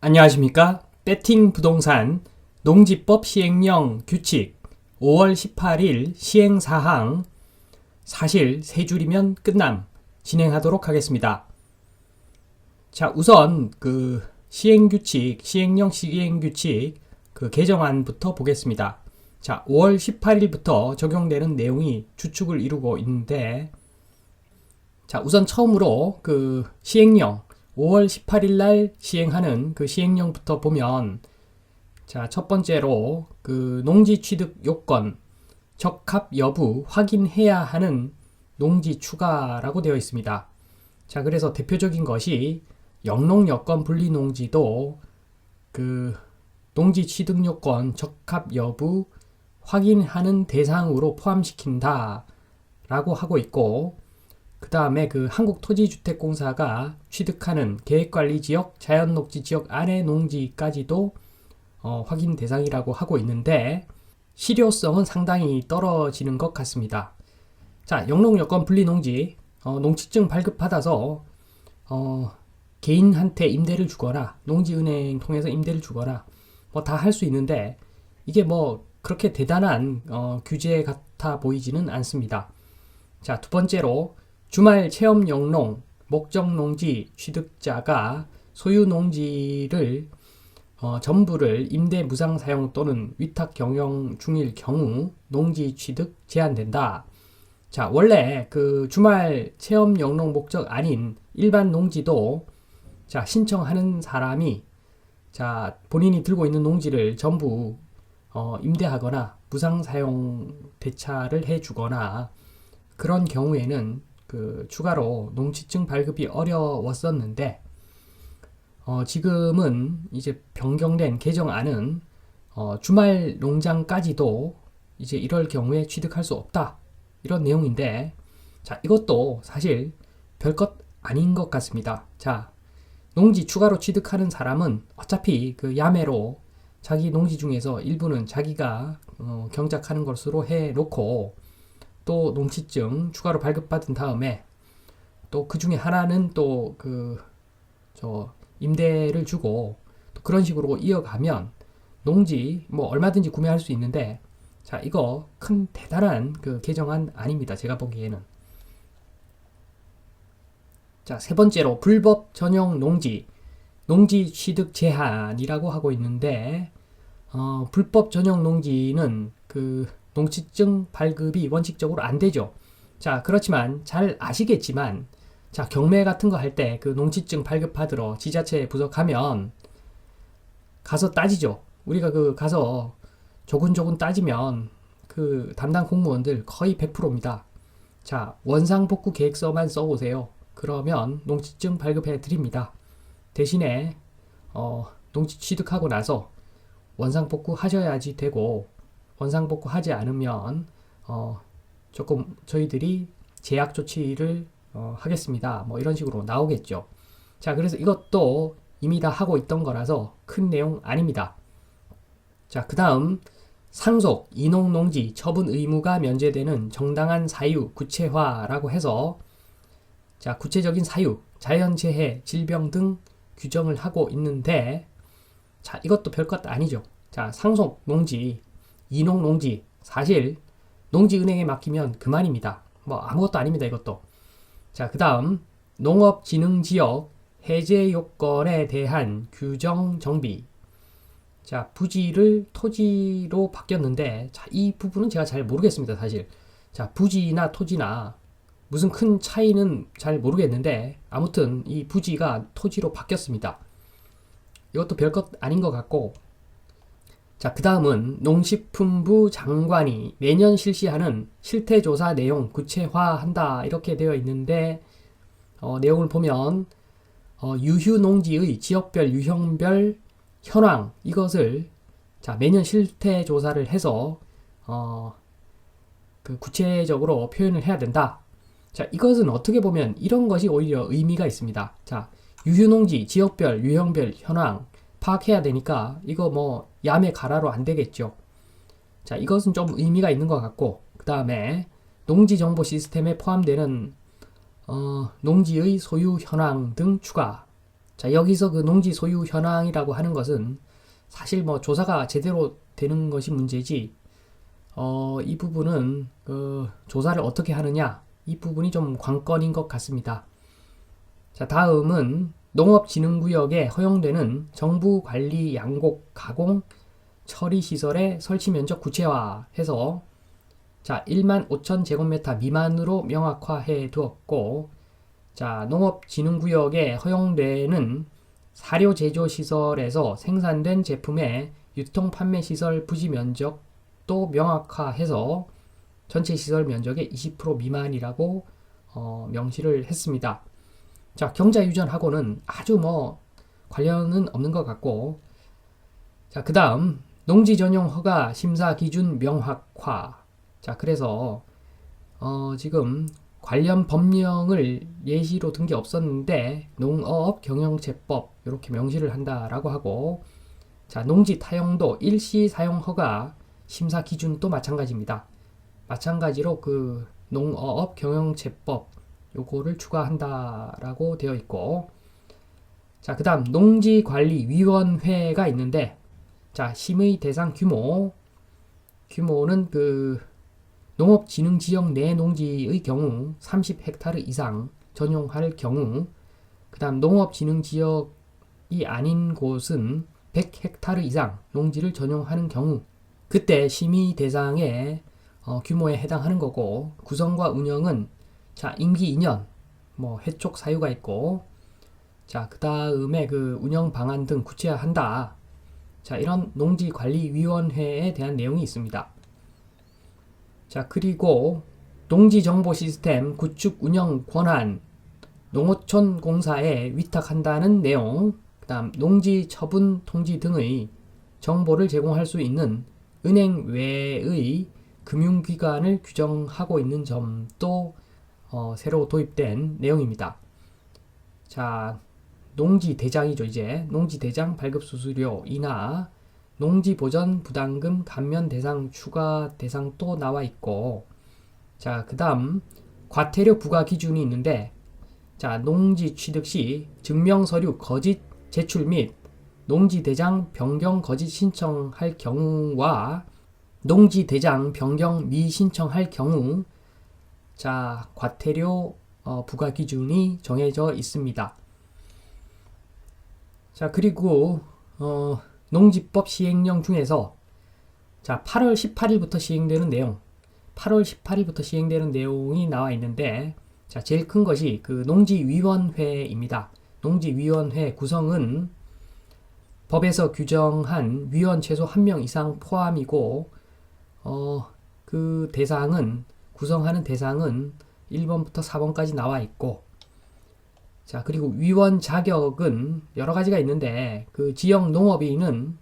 안녕하십니까? 배팅 부동산 농지법 시행령 규칙 5월 18일 시행사항 사실 세 줄이면 끝남 진행하도록 하겠습니다. 자, 우선 시행령 시행규칙 개정안부터 보겠습니다. 자, 5월 18일부터 적용되는 내용이 주축을 이루고 있는데, 자, 우선 처음으로 시행령 5월 18일 날 시행하는 시행령부터 보면, 자, 첫 번째로 농지 취득 요건 적합 여부 확인해야 하는 농지 추가라고 되어 있습니다. 자, 그래서 대표적인 것이 영농 여건 분리 농지도 농지 취득 요건 적합 여부 확인하는 대상으로 포함시킨다 라고 하고 있고, 그 다음에 한국토지주택공사가 취득하는 계획관리지역, 자연녹지지역 안의 농지까지도 확인 대상이라고 하고 있는데, 실효성은 상당히 떨어지는 것 같습니다. 자, 영농여건 분리농지, 농지증 발급받아서 개인한테 임대를 주거나 농지은행 통해서 임대를 주거나 다 할 수 있는데, 이게 그렇게 대단한 규제 같아 보이지는 않습니다. 자, 두 번째로 주말 체험 영농, 목적 농지 취득자가 소유 농지를 전부를 임대 무상 사용 또는 위탁 경영 중일 경우 농지 취득 제한된다. 자, 원래 주말 체험 영농 목적 아닌 일반 농지도, 자, 신청하는 사람이, 자, 본인이 들고 있는 농지를 전부 임대하거나 무상 사용 대차를 해주거나 그런 경우에는 추가로 농지증 발급이 어려웠었는데, 지금은 이제 변경된 개정안은 주말 농장까지도 이제 이럴 경우에 취득할 수 없다, 이런 내용인데, 자, 이것도 사실 별것 아닌 것 같습니다. 자, 농지 추가로 취득하는 사람은 어차피 야매로 자기 농지 중에서 일부는 자기가 경작하는 것으로 해놓고, 또 농지증 추가로 발급받은 다음에 또 그 중에 하나는 또 임대를 주고 또 그런 식으로 이어가면 농지 얼마든지 구매할 수 있는데, 자, 이거 큰 대단한 개정안 아닙니다, 제가 보기에는. 자, 세 번째로 불법 전용 농지 취득 제한이라고 하고 있는데, 불법 전용 농지는 농지증 발급이 원칙적으로 안 되죠. 자, 그렇지만 잘 아시겠지만, 자, 경매 같은 거 할 때 농지증 발급받으러 지자체에 부서 가면 가서 따지죠. 우리가 가서 조근조근 따지면 담당 공무원들 거의 100%입니다. 자, 원상복구 계획서만 써오세요. 그러면 농지증 발급해 드립니다. 대신에 농지 취득하고 나서 원상복구 하셔야지 되고, 원상복구 하지 않으면 조금 저희들이 제약 조치를 하겠습니다, 이런 식으로 나오겠죠. 자, 그래서 이것도 이미 다 하고 있던 거라서 큰 내용 아닙니다. 자, 그 다음 상속, 이농농지 처분 의무가 면제되는 정당한 사유 구체화라고 해서, 자, 구체적인 사유, 자연재해, 질병 등 규정을 하고 있는데, 자, 이것도 별것 아니죠. 자, 상속 농지, 이농 농지, 사실 농지은행에 맡기면 그만입니다. 아무것도 아닙니다, 이것도. 자, 그 다음 농업진흥지역 해제 요건에 대한 규정 정비. 자, 부지를 토지로 바뀌었는데, 자, 이 부분은 제가 잘 모르겠습니다, 사실. 자, 부지나 토지나 무슨 큰 차이는 잘 모르겠는데, 아무튼 이 부지가 토지로 바뀌었습니다. 이것도 별것 아닌 것 같고, 자, 그 다음은 농식품부 장관이 매년 실시하는 실태조사 내용 구체화한다, 이렇게 되어 있는데, 내용을 보면 유휴농지의 지역별, 유형별 현황, 이것을, 자, 매년 실태조사를 해서 구체적으로 표현을 해야 된다. 자, 이것은 어떻게 보면 이런 것이 오히려 의미가 있습니다. 자, 유휴농지 지역별, 유형별 현황 파악해야 되니까 이거 야매 가라로 안 되겠죠. 자, 이것은 좀 의미가 있는 것 같고, 그 다음에 농지 정보 시스템에 포함되는 농지의 소유 현황 등 추가. 자, 여기서 그 농지 소유 현황이라고 하는 것은 사실 뭐 조사가 제대로 되는 것이 문제지, 이 부분은 그 조사를 어떻게 하느냐, 이 부분이 좀 관건인 것 같습니다. 자, 다음은 농업진흥구역에 허용되는 정부 관리 양곡 가공 처리 시설의 설치 면적 구체화해서 자, 1만 5천 제곱미터 미만으로 명확화해 두었고, 자, 농업진흥구역에 허용되는 사료 제조 시설에서 생산된 제품의 유통 판매 시설 부지 면적도 명확화해서 전체 시설 면적의 20% 미만이라고 명시를 했습니다. 자, 경자 유전하고는 아주 뭐 관련은 없는 것 같고, 자, 그 다음 농지 전용 허가 심사 기준 명확화. 자, 그래서 지금 관련 법령을 예시로 든 게 없었는데 농업 경영체법 이렇게 명시를 한다라고 하고, 자, 농지 타용도 일시 사용 허가 심사 기준도 마찬가지입니다. 마찬가지로 그 농업 경영체법 요거를 추가한다라고 되어 있고, 자, 그 다음 농지관리위원회가 있는데, 자, 심의 대상 규모는 그 농업진흥지역 내 농지의 경우 30헥타르 이상 전용할 경우, 그 다음 농업진흥지역이 아닌 곳은 100헥타르 이상 농지를 전용하는 경우, 그때 심의 대상의 규모에 해당하는 거고, 구성과 운영은 자, 임기 2년, 뭐 해촉 사유가 있고, 자, 그 다음에 그 운영 방안 등 구체화한다. 자, 이런 농지관리위원회에 대한 내용이 있습니다. 자, 그리고 농지정보 시스템 구축 운영 권한 농어촌 공사에 위탁한다는 내용, 그 다음 농지 처분 통지 등의 정보를 제공할 수 있는 은행 외의 금융기관을 규정하고 있는 점도 새로 도입된 내용입니다. 자, 농지대장이죠. 이제 농지대장 발급수수료 인하, 농지보전 부담금 감면 대상 추가 대상 또 나와 있고, 자, 그 다음 과태료 부과 기준이 있는데, 자, 농지 취득 시 증명서류 거짓 제출 및 농지대장 변경 거짓 신청할 경우와 농지대장 변경 미신청할 경우, 자, 과태료 부과 기준이 정해져 있습니다. 자, 그리고 농지법 시행령 중에서 자, 8월 18일부터 시행되는 내용, 8월 18일부터 시행되는 내용이 나와 있는데, 자, 제일 큰 것이 그 농지위원회입니다. 농지위원회 구성은 법에서 규정한 위원 최소 1명 이상 포함이고, 그 대상은 구성하는 대상은 1번부터 4번까지 나와 있고, 자, 그리고 위원 자격은 여러 가지가 있는데, 그 지역 농업인은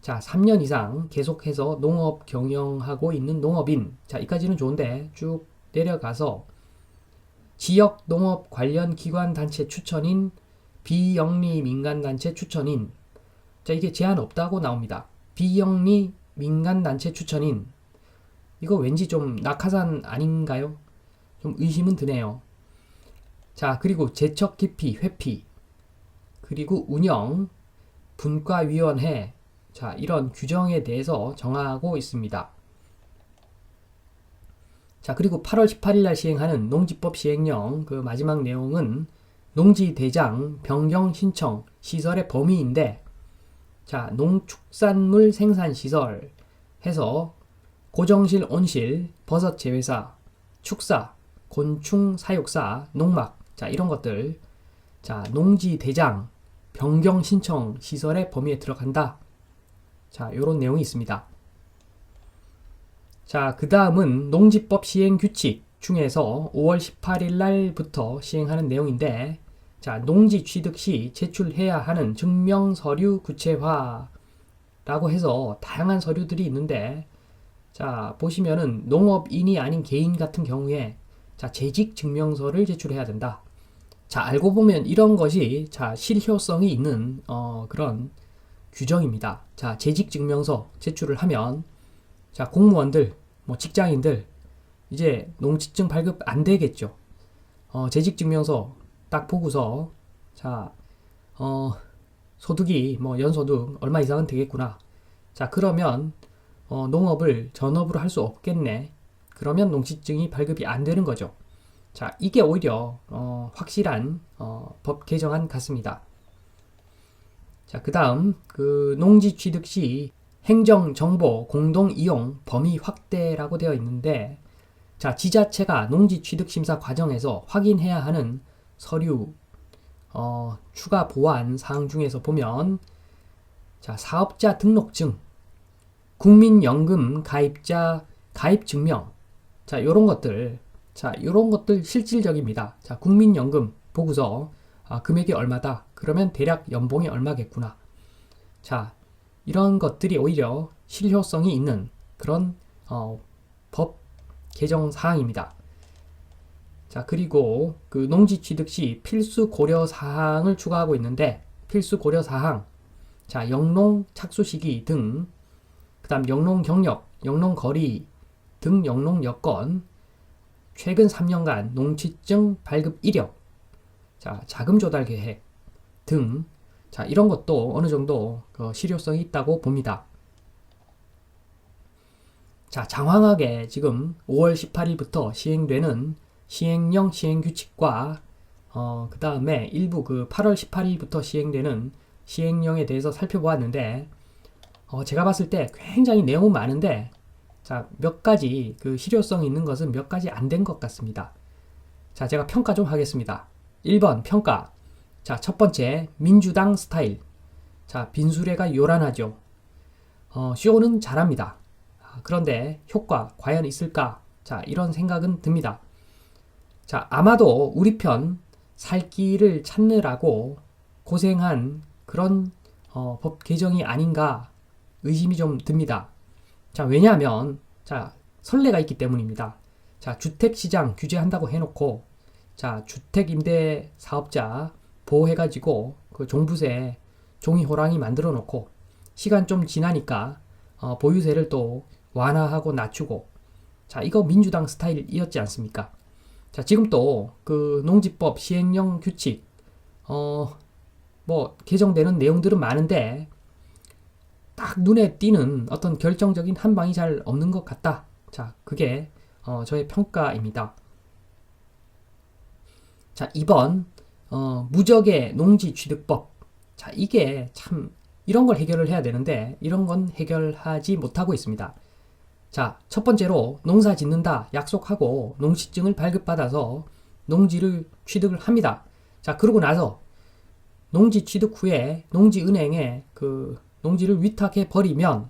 자, 3년 이상 계속해서 농업 경영하고 있는 농업인. 자, 이까지는 좋은데 쭉 내려가서 지역 농업 관련 기관 단체 추천인, 비영리 민간 단체 추천인. 자, 이게 제한 없다고 나옵니다. 비영리 민간 단체 추천인. 이거 왠지 좀 낙하산 아닌가요? 좀 의심은 드네요. 자, 그리고 제척 기피, 회피, 그리고 운영, 분과위원회, 자, 이런 규정에 대해서 정하고 있습니다. 자, 그리고 8월 18일 날 시행하는 농지법 시행령 그 마지막 내용은 농지대장 변경 신청 시설의 범위인데, 자, 농축산물 생산시설 해서 고정실, 온실, 버섯 재배사, 축사, 곤충 사육사, 농막, 자, 이런 것들, 자, 농지대장 변경 신청 시설의 범위에 들어간다. 자, 요런 내용이 있습니다. 자, 그 다음은 농지법 시행 규칙 중에서 5월 18일 날부터 시행하는 내용인데, 자, 농지 취득 시 제출해야 하는 증명 서류 구체화라고 해서 다양한 서류들이 있는데, 자, 보시면은 농업인이 아닌 개인 같은 경우에 자, 재직 증명서를 제출해야 된다. 자, 알고 보면 이런 것이 자, 실효성이 있는 그런 규정입니다. 자, 재직 증명서 제출을 하면 자, 공무원들, 뭐 직장인들 이제 농지증 발급 안 되겠죠. 재직 증명서 딱 보고서 자, 소득이 뭐 연소득 얼마 이상은 되겠구나. 자, 그러면 농업을 전업으로 할 수 없겠네. 그러면 농지증이 발급이 안 되는 거죠. 자, 이게 오히려 확실한 법 개정안 같습니다. 자, 그 다음 그 농지 취득 시 행정 정보 공동 이용 범위 확대라고 되어 있는데, 자, 지자체가 농지 취득 심사 과정에서 확인해야 하는 서류 추가 보완 사항 중에서 보면, 자, 사업자 등록증, 국민연금 가입자 가입 증명, 자, 요런 것들, 실질적입니다. 자, 국민연금 보고서, 금액이 얼마다. 그러면 대략 연봉이 얼마겠구나. 자, 이런 것들이 오히려 실효성이 있는 그런 법 개정 사항입니다. 자, 그리고 그 농지 취득 시 필수 고려 사항을 추가하고 있는데, 필수 고려 사항, 자, 영농 착수 시기 등, 그 다음 영농 경력, 영농 거리 등 영농 여건, 최근 3년간 농지증 발급 이력, 자, 자금 조달 계획 등, 자, 이런 것도 어느 정도 실효성이 있다고 봅니다. 자, 장황하게 지금 5월 18일부터 시행되는 시행령 시행규칙과 그 다음에 일부 그 8월 18일부터 시행되는 시행령에 대해서 살펴보았는데, 제가 봤을 때 굉장히 내용은 많은데, 자, 몇 가지 그 실효성 있는 것은 몇 가지 안 된 것 같습니다. 자, 제가 평가 좀 하겠습니다. 1번 평가. 자, 첫 번째, 민주당 스타일. 자, 빈수레가 요란하죠. 쇼는 잘합니다. 그런데 효과 과연 있을까? 자, 이런 생각은 듭니다. 자, 아마도 우리 편 살 길을 찾느라고 고생한 그런 법 개정이 아닌가 의심이 좀 듭니다. 자, 왜냐하면, 자, 선례가 있기 때문입니다. 자, 주택시장 규제한다고 해놓고, 자, 주택임대 사업자 보호해가지고 그 종부세 종이 호랑이 만들어 놓고, 시간 좀 지나니까 보유세를 또 완화하고 낮추고, 자, 이거 민주당 스타일이었지 않습니까? 자, 지금 또 그 농지법 시행령 규칙 뭐 개정되는 내용들은 많은데, 딱 눈에 띄는 어떤 결정적인 한 방이 잘 없는 것 같다. 자, 그게 저의 평가입니다. 자, 2번 무적의 농지취득법. 자, 이게 참 이런 걸 해결을 해야 되는데 이런 건 해결하지 못하고 있습니다. 자, 첫 번째로 농사 짓는다 약속하고 농지증을 발급받아서 농지를 취득을 합니다. 자, 그러고 나서 농지 취득 후에 농지은행에 그 농지를 위탁해 버리면,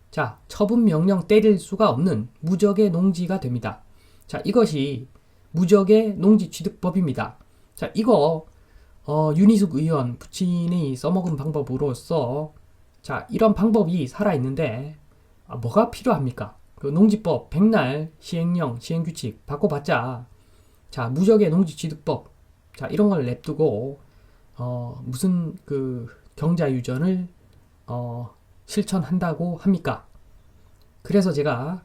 자, 처분 명령 때릴 수가 없는 무적의 농지가 됩니다. 자, 이것이 무적의 농지 취득법입니다. 자, 이거 윤희숙 의원 부친이 써먹은 방법으로서, 자, 이런 방법이 살아있는데 뭐가 필요합니까? 그 농지법 백날 시행령 시행규칙 바꿔봤자, 자, 무적의 농지 취득법, 자, 이런 걸 냅두고 무슨 그 경자유전을 실천한다고 합니까? 그래서 제가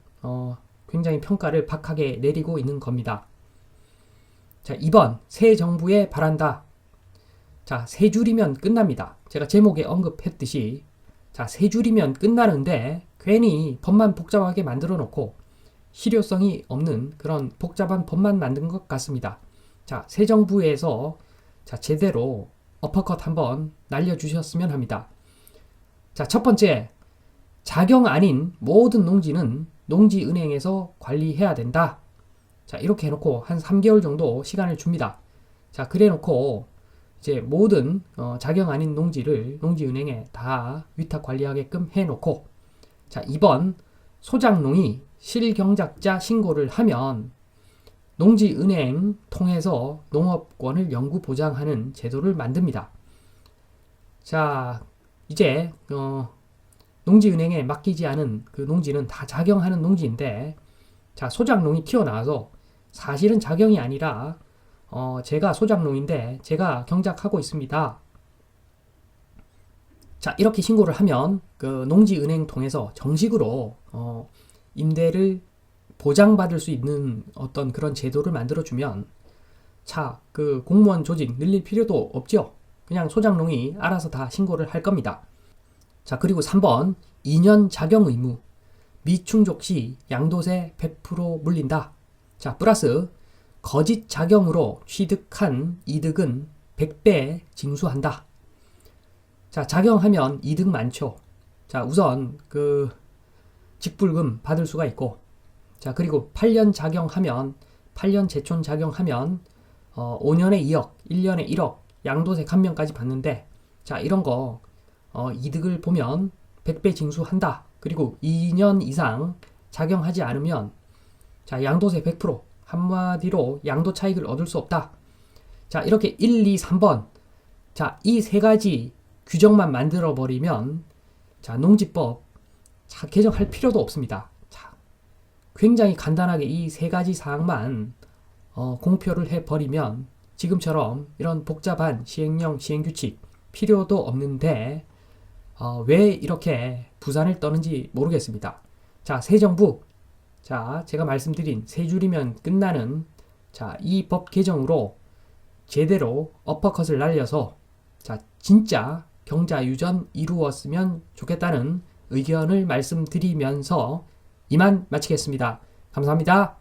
굉장히 평가를 박하게 내리고 있는 겁니다. 자, 2번 새 정부에 바란다. 자, 세 줄이면 끝납니다. 제가 제목에 언급했듯이, 자, 세 줄이면 끝나는데 괜히 법만 복잡하게 만들어 놓고 실효성이 없는 그런 복잡한 법만 만든 것 같습니다. 자, 새 정부에서 자, 제대로 어퍼컷 한번 날려주셨으면 합니다. 자, 첫 번째, 자경 아닌 모든 농지는 농지은행에서 관리해야 된다. 자, 이렇게 해놓고 한 3개월 정도 시간을 줍니다. 자, 그래 놓고 이제 모든 자경 아닌 농지를 농지은행에 다 위탁 관리하게끔 해놓고, 자, 2번 소작농이 실경작자 신고를 하면 농지은행 통해서 농업권을 영구 보장하는 제도를 만듭니다. 자, 이제 농지은행에 맡기지 않은 그 농지는 다 작용하는 농지인데, 자, 소작농이 튀어나와서 사실은 작용이 아니라 제가 소작농인데 제가 경작하고 있습니다. 자, 이렇게 신고를 하면 그 농지은행 통해서 정식으로 임대를 보장받을 수 있는 어떤 그런 제도를 만들어주면, 자, 그 공무원 조직 늘릴 필요도 없죠. 그냥 소장농이 알아서 다 신고를 할 겁니다. 자, 그리고 3번 2년 작용 의무. 미충족 시 양도세 100% 물린다. 자, 플러스 거짓 작용으로 취득한 이득은 100배 징수한다. 자, 작용하면 이득 많죠. 자, 우선 그 직불금 받을 수가 있고, 자, 그리고 8년 작용하면 8년 제촌 작용하면 5년에 2억, 1년에 1억 양도세 감면까지 받는데, 자, 이런 거 이득을 보면 100배 징수한다. 그리고 2년 이상 작용하지 않으면 자, 양도세 100%, 한마디로 양도 차익을 얻을 수 없다. 자, 이렇게 1, 2, 3번. 자, 이 세 가지 규정만 만들어 버리면 자, 농지법 자, 개정할 필요도 없습니다. 자, 굉장히 간단하게 이 세 가지 사항만 공표를 해 버리면 지금처럼 이런 복잡한 시행령, 시행규칙 필요도 없는데 왜 이렇게 부산을 떠는지 모르겠습니다. 자, 새 정부, 자, 제가 말씀드린 세 줄이면 끝나는 자, 이 법 개정으로 제대로 어퍼컷을 날려서 자, 진짜 경자유전 이루었으면 좋겠다는 의견을 말씀드리면서 이만 마치겠습니다. 감사합니다.